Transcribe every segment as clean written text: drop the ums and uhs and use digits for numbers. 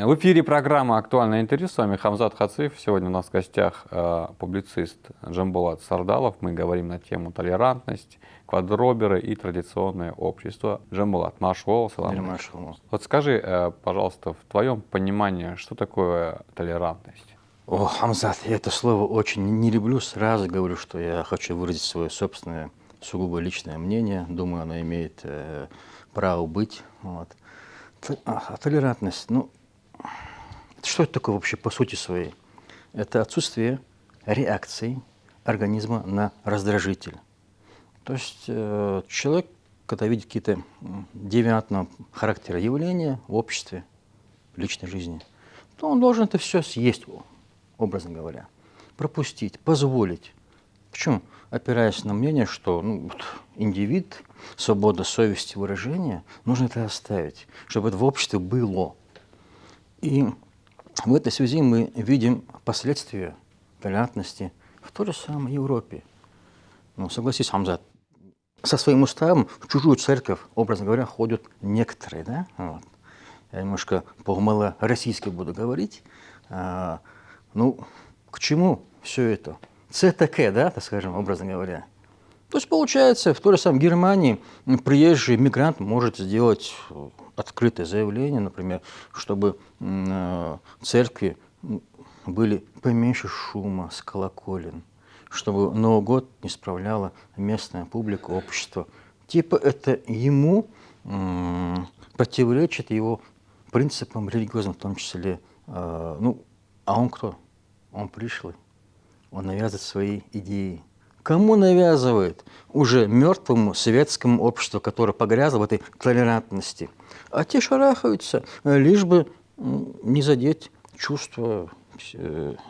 В эфире программа «Актуальное интервью». С вами Хамзат Хациев. Сегодня у нас в гостях публицист Джамбулат Сардалов. Мы говорим на тему толерантность, квадроберы и традиционное общество. Джамбулат, машаллах, салам. Вот скажи, пожалуйста, в твоем понимании, что такое толерантность? О, Хамзат, я это слово очень не люблю. Сразу говорю, что я хочу выразить свое собственное, сугубо личное мнение. Думаю, оно имеет право быть. Вот. Толерантность, что это такое вообще по сути своей? Это отсутствие реакции организма на раздражитель. То есть человек, когда видит какие-то девиантного характера явления в обществе, в личной жизни, то он должен это все съесть, образно говоря, пропустить, позволить. Почему? Опираясь на мнение, что индивид, свобода совести, выражения, нужно это оставить, чтобы это в обществе было. И в этой связи мы видим последствия толерантности в той же самой Европе. Согласись, Хамзат, со своим уставом в чужую церковь, образно говоря, ходят некоторые, да? Вот. Я немножко по-малороссийски буду говорить. К чему все это? Це таке, да, так скажем, образно говоря. То есть, получается, в той же самой Германии приезжий мигрант может сделать открытое заявление, например, чтобы церкви были поменьше шума с колоколен, чтобы Новый год не справляла местная публика, общество. Типа это ему противоречит его принципам религиозным, в том числе. А он кто? Он пришлый. Он навязывает свои идеи. Кому навязывает? Уже мертвому советскому обществу, которое погрязло в этой толерантности. А те шарахаются, лишь бы не задеть чувства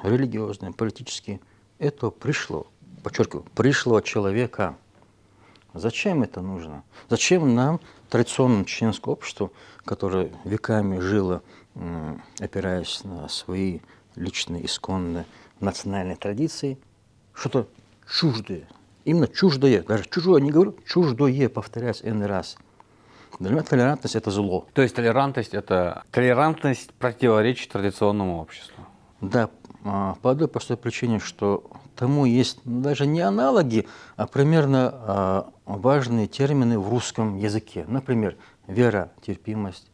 религиозные, политические. Это пришло, подчеркиваю, пришлого человека. Зачем это нужно? Зачем нам, традиционному чеченскому обществу, которое веками жило, опираясь на свои личные, исконные национальные традиции, что-то чуждое, именно чуждое, даже чужое не говорю, чуждое, повторяюсь n раз. Для меня толерантность – это зло. То есть толерантность противоречит традиционному обществу? Да, по одной простой причине, что тому есть даже не аналоги, а примерно важные термины в русском языке. Например, вера, терпимость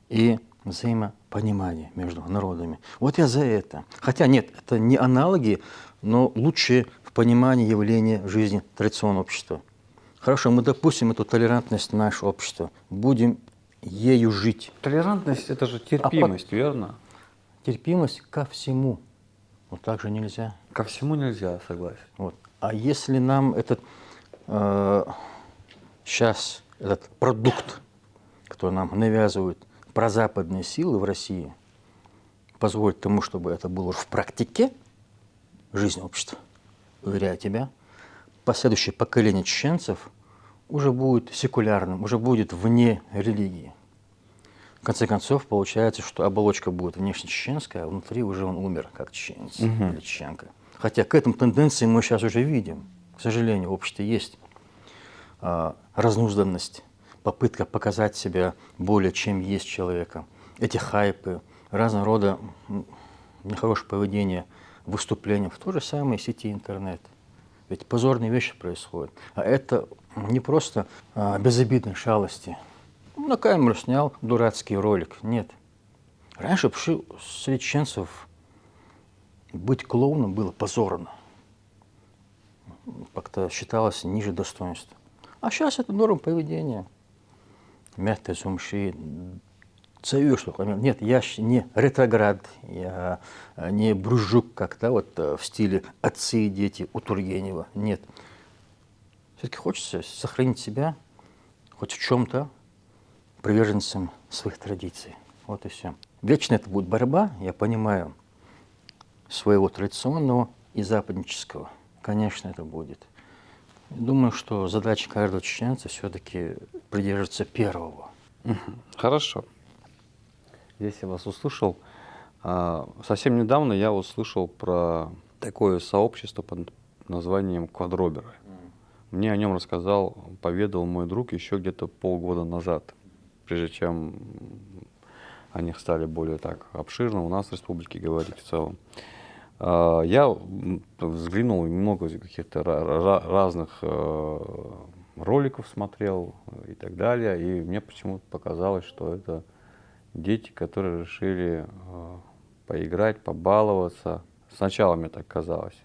и взаимопонимание между народами. Вот я за это. Хотя нет, это не аналоги, но лучшие в понимании явления жизни традиционного общества. Хорошо, мы допустим эту толерантность в наше общество, будем ею жить. Толерантность – это же терпимость, верно? Терпимость ко всему. Вот так же нельзя. Ко всему нельзя, согласен. Вот. А если нам сейчас этот продукт, который нам навязывают прозападные силы в России, позволит тому, чтобы это было в практике жизни общества, уверяю тебя, последующее поколение чеченцев уже будет секулярным, уже будет вне религии. В конце концов, получается, что оболочка будет внешне чеченская, а внутри уже он умер, как чеченец или чеченка. Хотя к этому тенденции мы сейчас уже видим. К сожалению, в обществе есть разнузданность, попытка показать себя более чем есть человека. Эти хайпы, разного рода нехорошее поведение, выступления в той же самой сети интернет. Ведь позорные вещи происходят. А это не просто безобидные шалости. На камеру снял дурацкий ролик. Нет. Раньше среди чеченцев быть клоуном было позорно. Как-то считалось ниже достоинства. А сейчас это норма поведения. Мягкое сумши. Нет, я не ретроград, я не брюжук, в стиле «Отцы и дети» у Тургенева. Нет. Все-таки хочется сохранить себя хоть в чем-то приверженцем своих традиций. Вот и все. Вечно это будет борьба, я понимаю, своего традиционного и западнического. Конечно, это будет. Думаю, что задача каждого чеченца все-таки придерживаться первого. Хорошо. Здесь я вас услышал. Совсем недавно я услышал про такое сообщество под названием «Квадроберы». Мне о нем поведал мой друг еще где-то полгода назад, прежде чем о них стали более так обширно у нас в республике говорить в целом. Я взглянул, много каких-то разных роликов смотрел и так далее, и мне почему-то показалось, что это дети, которые решили поиграть, побаловаться. Сначала мне так казалось.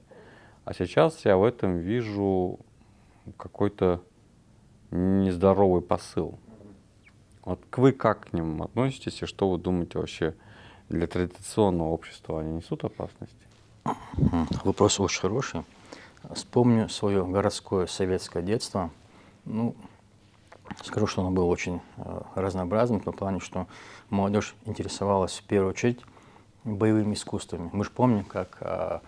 А сейчас я в этом вижу какой-то нездоровый посыл. Вот вы как к ним относитесь, и что вы думаете вообще, для традиционного общества они несут опасность? Вопрос очень хороший. Вспомню свое городское советское детство. Ну, скажу, что оно было очень разнообразным, в том плане, что молодежь интересовалась в первую очередь боевыми искусствами. Мы же помним, как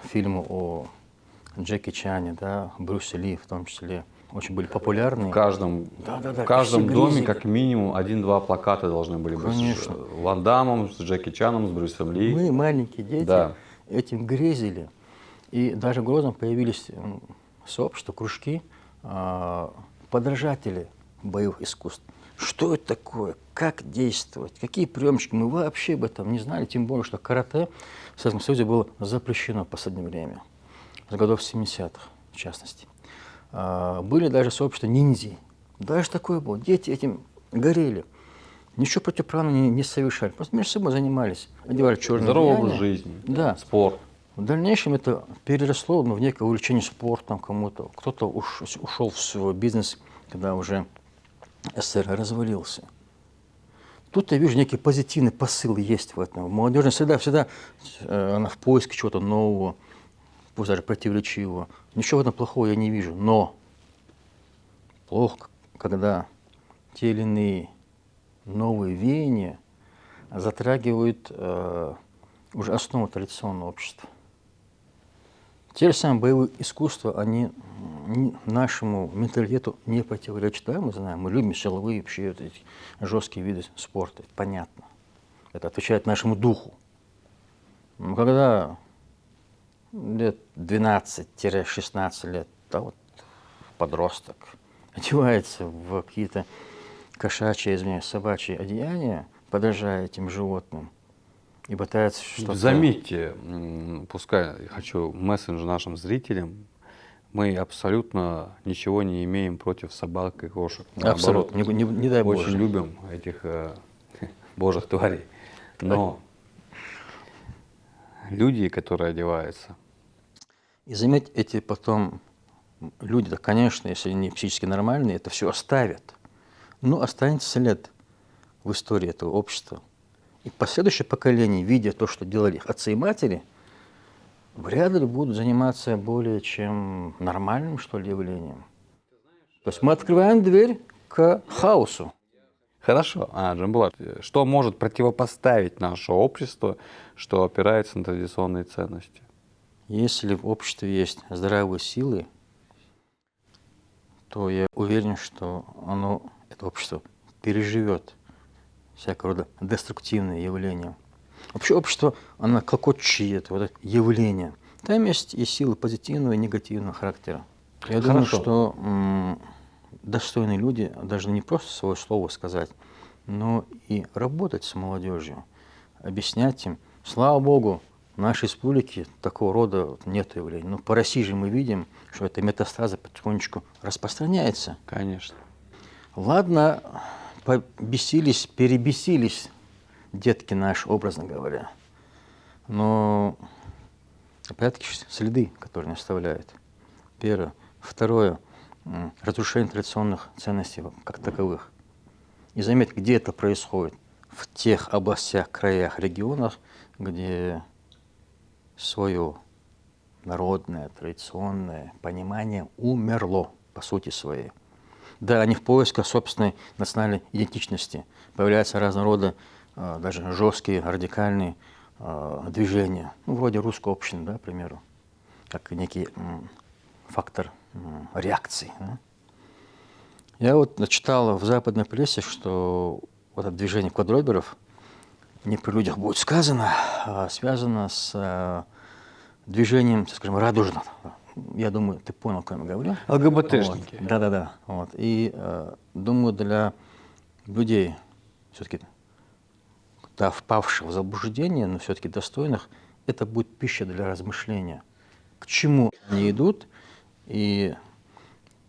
фильмы о Джеки Чане, да, Брюсе Ли в том числе, очень были популярны. В каждом, Да-да-да, в каждом все доме грезили. как минимум 1-2 плаката должны были быть. Конечно. С Ван Даммом, с Джеки Чаном, с Брюсом Ли. Мы, маленькие дети, Да. этим грезили. И даже в Грозном появились сообщества, кружки, подражатели боевых искусств. Что это такое? Как действовать? Какие приемчики? Мы вообще об этом не знали, тем более, что карате в Советском Союзе было запрещено в последнее время, с годов 70-х в частности. Были даже сообщества ниндзя. Даже такое было. Дети этим горели. Ничего противоправного не совершали. Просто между собой занимались. Одевали черные Здоровый одеяния. образ жизни, Да. спорт. В дальнейшем это переросло в некое увлечение спортом кому-то. Кто-то ушел в свой бизнес, когда уже СССР развалился. Тут я вижу некий позитивный посыл есть в этом. Молодежная среда всегда она в поиске чего-то нового, пусть даже противоречивого. Ничего в этом плохого я не вижу. Но плохо, когда те или иные новые веяния затрагивают уже основу традиционного общества. Те же самые боевые искусства, они нашему менталитету не противоречат. Да, мы знаем, мы любим силовые вообще вот эти жесткие виды спорта, это понятно. Это отвечает нашему духу. Но когда лет 12-16 лет, да, вот подросток одевается в какие-то кошачьи, извиняюсь, собачьи одеяния, подражая этим животным, и пытается что-то... Заметьте, пускай хочу месседж нашим зрителям, мы абсолютно ничего не имеем против собак и кошек. Наоборот, Абсолютно, не дай Боже. очень любим этих божьих тварей. Но люди, которые одеваются, И заметь, эти потом люди, да, конечно, если они психически нормальные, это все оставят. Но останется след в истории этого общества. И последующее поколение, видя то, что делали их отцы и матери, вряд ли будут заниматься более чем нормальным, что ли, явлением. То есть мы открываем дверь к хаосу. Хорошо. Джамбулат, что может противопоставить наше общество, что опирается на традиционные ценности? Если в обществе есть здравые силы, то я уверен, что это общество переживет всякого рода деструктивные явления. Вообще общество, оно клокочет, вот это явление. Там есть и силы позитивного и негативного характера. Я думаю, что достойные люди должны не просто свое слово сказать, но и работать с молодежью, объяснять им. Слава Богу, в нашей республике такого рода нет явлений. Но по России же мы видим, что эта метастаза потихонечку распространяется. Конечно. Ладно, побесились, перебесились детки наши, образно говоря. Но опять-таки следы, которые они оставляют. Первое. Второе. Разрушение традиционных ценностей как таковых. И заметь, где это происходит. В тех областях, краях, регионах, где свое народное, традиционное понимание умерло по сути своей. Да, они в поисках собственной национальной идентичности. Появляются разного рода, даже жесткие, радикальные движения. Ну, вроде русской общины, да, к примеру, как некий фактор реакции. Да. Я вот читал в западной прессе, что вот это движение квадроберов, не при людях будет сказано, связано с движением, скажем, радужным. Я думаю, ты понял, о ком я говорю. ЛГБТшники. Вот. Да-да-да. Вот. И думаю, для людей все-таки да, впавших в заблуждение, но все-таки достойных, это будет пища для размышления. К чему они идут, и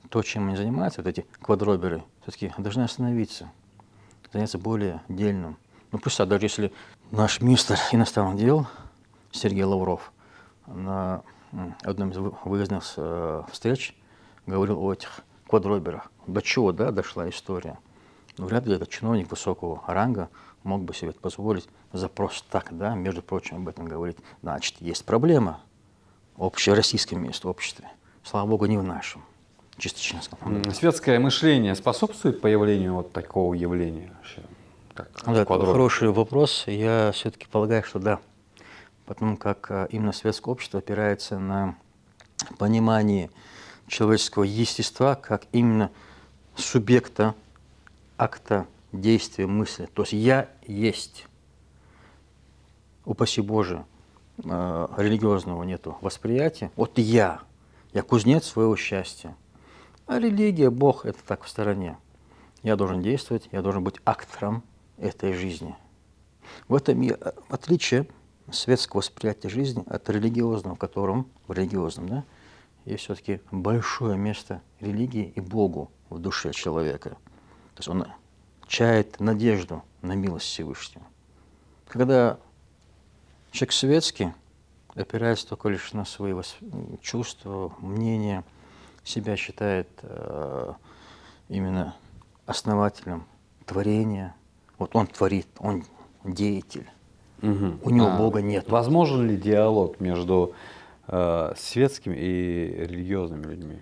то, чем они занимаются, вот эти квадроберы, все-таки должны остановиться, заняться более дельным. Ну, пусть даже если наш министр иностранных дел Сергей Лавров на одном из выездных встреч говорил о этих квадроберах. До чего, да, дошла история? Но вряд ли этот чиновник высокого ранга мог бы себе это позволить за просто так, да, между прочим, об этом говорить. Значит, есть проблема в общероссийском обществе. Слава богу, не в нашем, чисто чеченском. Светское мышление способствует появлению вот такого явления? Вообще, как Да, это квадробер? хороший вопрос. Я все-таки полагаю, что да. Потому как именно светское общество опирается на понимание человеческого естества как именно субъекта акта действия мысли. То есть я есть. Упаси Боже, религиозного нету восприятия. Вот я кузнец своего счастья. А религия, Бог – это так в стороне. Я должен действовать, я должен быть актором этой жизни. В этом и отличие светского восприятия жизни от религиозного, в религиозном, да, есть все-таки большое место религии и Богу в душе человека. То есть он чает надежду на милость Всевышнего. Когда человек светский опирается только лишь на свои чувства, мнения, себя считает именно основателем творения. Вот он творит, он деятель. Мгм. У него Бога нет. Возможен ли диалог между светскими и религиозными людьми?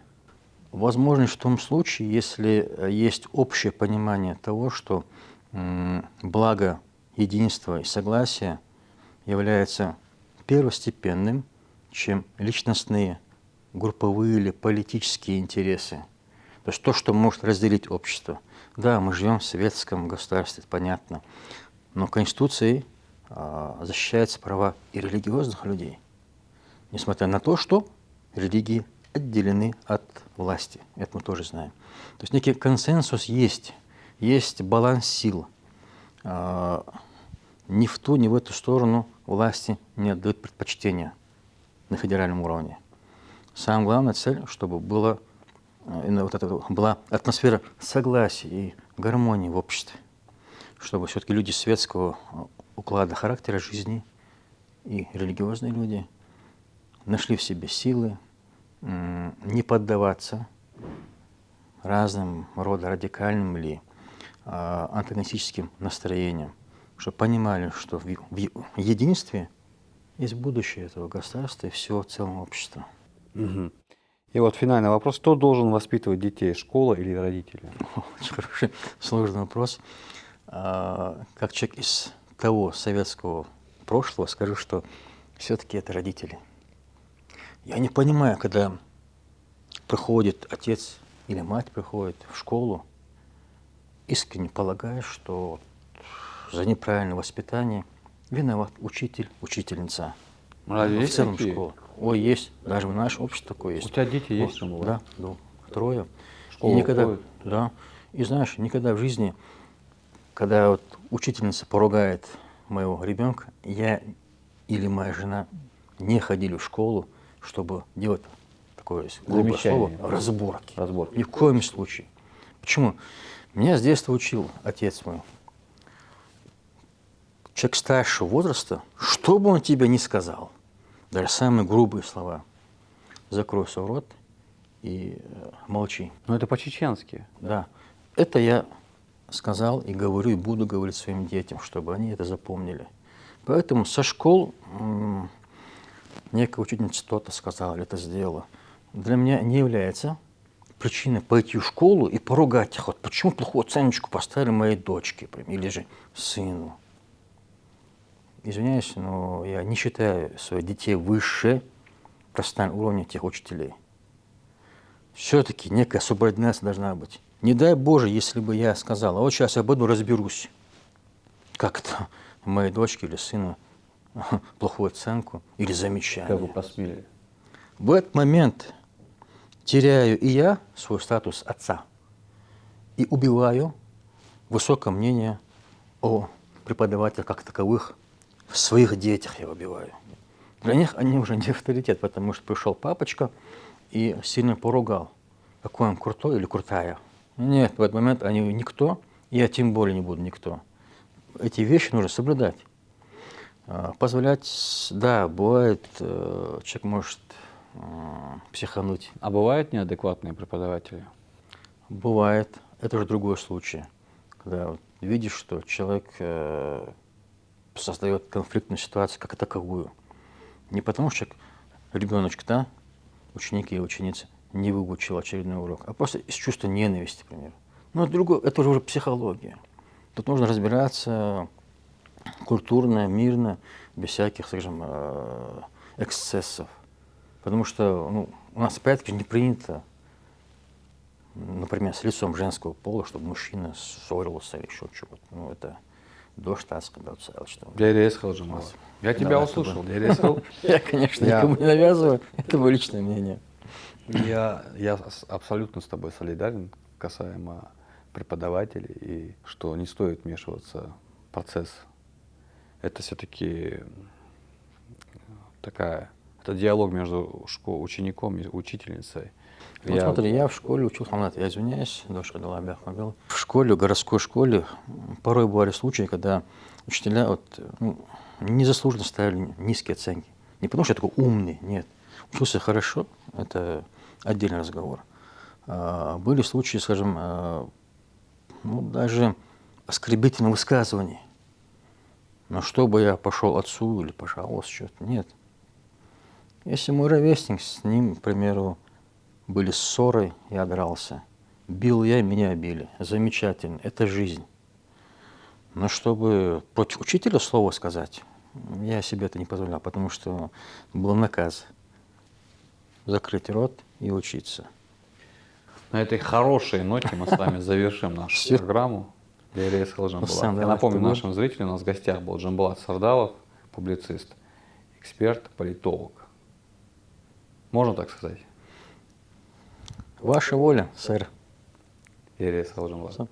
Возможно, в том случае, если есть общее понимание того, что благо единства и согласия является первостепенным, чем личностные, групповые или политические интересы. То есть то, что может разделить общество. Да, мы живем в светском государстве, это понятно, но Конституцией защищаются права и религиозных людей, несмотря на то, что религии отделены от власти. Это мы тоже знаем. То есть некий консенсус есть баланс сил. Ни в ту, ни в эту сторону власти не отдают предпочтения на федеральном уровне. Самая главная цель, чтобы была атмосфера согласия и гармонии в обществе, чтобы все-таки люди светского уклада характера жизни и религиозные люди нашли в себе силы не поддаваться разным рода радикальным или антагонистическим настроениям, чтобы понимали, что в единстве есть будущее этого государства и всего целого общества. Мгм. И вот финальный вопрос. Кто должен воспитывать детей, школа или родители? Очень хороший, сложный вопрос. Как человек из того советского прошлого скажу, что все-таки это родители. Я не понимаю, когда приходит отец или мать приходит в школу, искренне полагая, что за неправильное воспитание виноват учитель, учительница. Разве В есть целом такие? школа. Ой, есть. Даже в нашем обществе такое есть. У тебя дети есть? Вот, там, да, да, трое. В школу И никогда, ходят? да. И знаешь, никогда в жизни, когда вот учительница поругает моего ребенка, я или моя жена не ходили в школу, чтобы делать такое грубое слово Замечание. разборки. Разборки. Ни в коем случае. Почему? Меня с детства учил отец мой. Человек старшего возраста, что бы он тебе ни сказал, даже самые грубые слова, закрой свой рот и молчи. Но это по-чеченски. Да, это я сказал и говорю, и буду говорить своим детям, чтобы они это запомнили. Поэтому со школ некая учительница что-то сказала или это сделала. Для меня не является причиной пойти в школу и поругать их. Вот почему плохую оценочку поставили моей дочке или же сыну. Извиняюсь, но я не считаю своих детей выше профессионального уровня тех учителей. Все-таки некая субординация должна быть. Не дай Боже, если бы я сказал, а вот сейчас я пойду разберусь, как это моей дочке или сыну плохую оценку или замечание. Как вы посмели? В этот момент теряю и я свой статус отца и убиваю высокое мнение о преподавателя как таковых в своих детях я убиваю. Для них они уже не авторитет, потому что пришел папочка и сильно поругал. Какой он крутой или крутая. Нет, в этот момент они никто, и я тем более не буду никто. Эти вещи нужно соблюдать. Позволять, да, бывает, человек может психануть. А бывают неадекватные преподаватели? Бывает. Это уже другой случай. Когда вот видишь, что человек создает конфликтную ситуацию как таковую. Не потому что человек, ребеночек, да, ученики и ученицы, не выучил очередной урок, а просто из чувства ненависти, например. Но это, другое, это уже психология. Тут нужно разбираться культурно, мирно, без всяких, скажем, эксцессов. Потому что ну, у нас, опять-таки, не принято, например, с лицом женского пола, чтобы мужчина ссорился или еще чего-то. Ну, это до штатского что. Дерез Халджимас. Я тебя услышал, Дерез Хал. Я, конечно, никому не навязываю, это мое личное мнение. Я абсолютно с тобой солидарен касаемо преподавателей, и что не стоит вмешиваться в процесс. Это все-таки это диалог между учеником и учительницей. Вот смотри, я в школе учился, я извиняюсь, дошка дала бяхмагал. В школе, городской школе, порой бывали случаи, когда учителя незаслуженно ставили низкие оценки. Не потому что я такой умный, нет. Учился хорошо, это отдельный разговор. Были случаи, скажем, даже оскорбительных высказываний. Но чтобы я пошел отцу или пожаловался, что-то, нет. Если мой ровесник, с ним, к примеру, были ссоры, я дрался. Бил я, меня били. Замечательно, это жизнь. Но чтобы против учителя слово сказать, я себе это не позволял, потому что был наказ закрыть рот и учиться. На этой хорошей ноте мы с вами завершим нашу программу. Дерез Халджимбулат. Я напомню нашим зрителям, у нас в гостях был Джамбулат Сардалов, публицист, эксперт, политолог. Можно так сказать? Ваша воля, сэр. Дерез Халджимбулат.